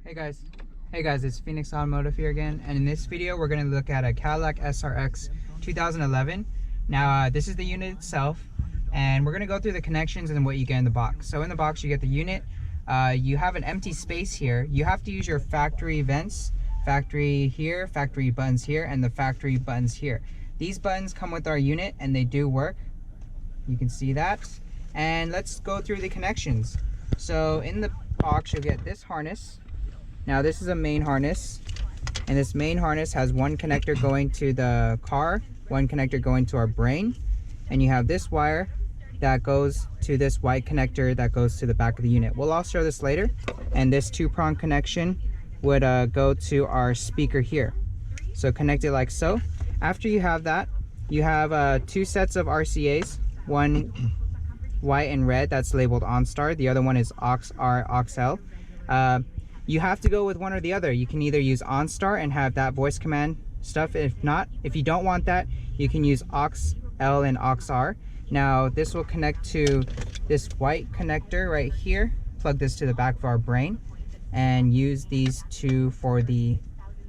Hey guys, it's Phoenix Automotive here again, and in this video we're going to look at a Cadillac SRX 2011. Now this is the unit itself, and we're going to go through the connections and what you get in the box. So in the box you get the unit, you have an empty space here. You have to use your factory vents, factory here, factory buttons here, and the factory buttons here. These buttons come with our unit and they do work. You can see that. And let's go through the connections. So in the box you'll get this harness. Now this is a main harness, and this main harness has one connector going to the car, one connector going to our brain, and you have this wire that goes to this white connector that goes to the back of the unit. We'll all show this later. And this two-prong connection would go to our speaker here. So connect it like so. After you have that, you have two sets of RCAs, one white and red that's labeled OnStar, the other one is AUX-R, AUX-L. You have to go with one or the other. You can either use OnStar and have that voice command stuff. If not, if you don't want that, you can use AUX-L and AUX-R. Now this will connect to this white connector right here. Plug this to the back of our brain and use these two for the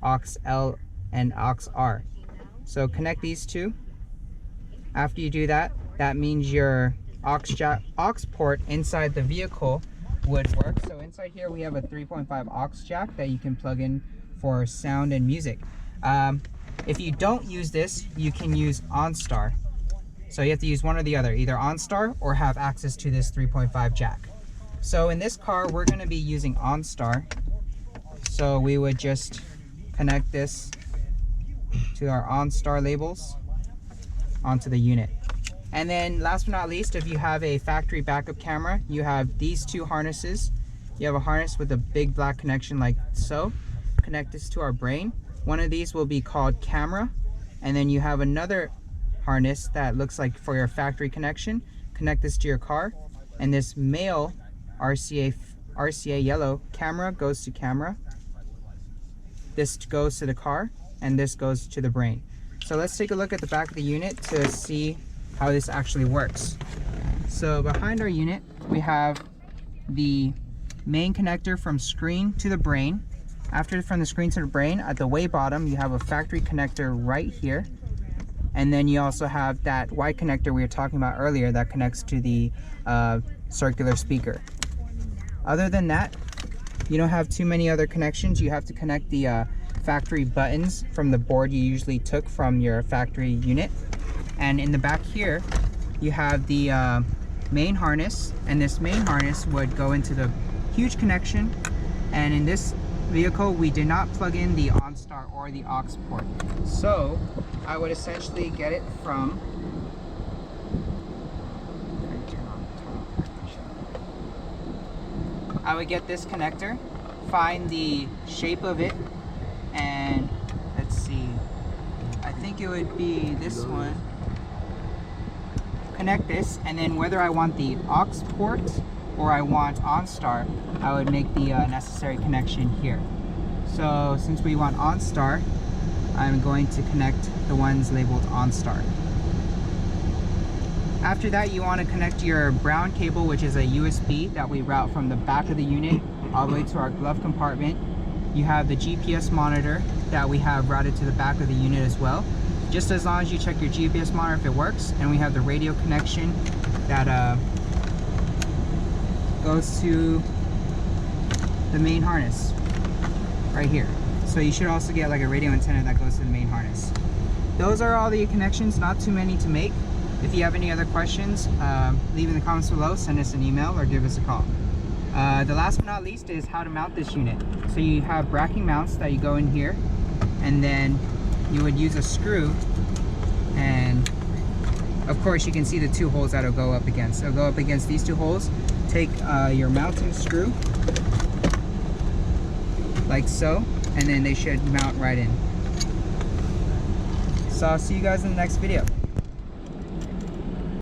AUX-L and AUX-R. So connect these two. After you do that, that means your aux port inside the vehicle would work. So inside here we have a 3.5 aux jack that you can plug in for sound and music. If you don't use this, you can use OnStar. So you have to use one or the other, either OnStar or have access to this 3.5 jack. So in this car we're going to be using OnStar. So we would just connect this to our OnStar labels onto the unit. And then last but not least, if you have a factory backup camera, you have these two harnesses. You have a harness with a big black connection like so. Connect this to our brain. One of these will be called camera. And then you have another harness that looks like for your factory connection. Connect this to your car. And this male RCA yellow camera goes to camera. This goes to the car, and this goes to the brain. So let's take a look at the back of the unit to see how this actually works. So behind our unit we have the main connector from screen to the brain. After from the screen to the brain, at the way bottom you have a factory connector right here, and then you also have that white connector we were talking about earlier that connects to the circular speaker. Other than that, you don't have too many other connections. You have to connect the factory buttons from the board you usually took from your factory unit. And in the back here you have the main harness, and this main harness would go into the huge connection. And in this vehicle we did not plug in the OnStar or the aux port, so I would essentially get it from I would get this connector, find the shape of it, and let's see, I think it would be this one. Connect this, and then whether I want the aux port or I want OnStar, I would make the necessary connection here. So since we want OnStar, I'm going to connect the ones labeled OnStar. After that, you want to connect your brown cable, which is a USB that we route from the back of the unit all the way to our glove compartment. You have the GPS monitor that we have routed to the back of the unit as well. Just as long as you check your GPS monitor if it works. And we have the radio connection that goes to the main harness right here. So you should also get like a radio antenna that goes to the main harness. Those are all the connections, not too many to make. If you have any other questions, leave in the comments below, send us an email, or give us a call. The last but not least is how to mount this unit. So you have bracking mounts that you go in here, and then you would use a screw, and of course you can see the two holes that it'll go up against. It'll go up against these two holes. Take your mounting screw like so, and then they should mount right in. So I'll see you guys in the next video.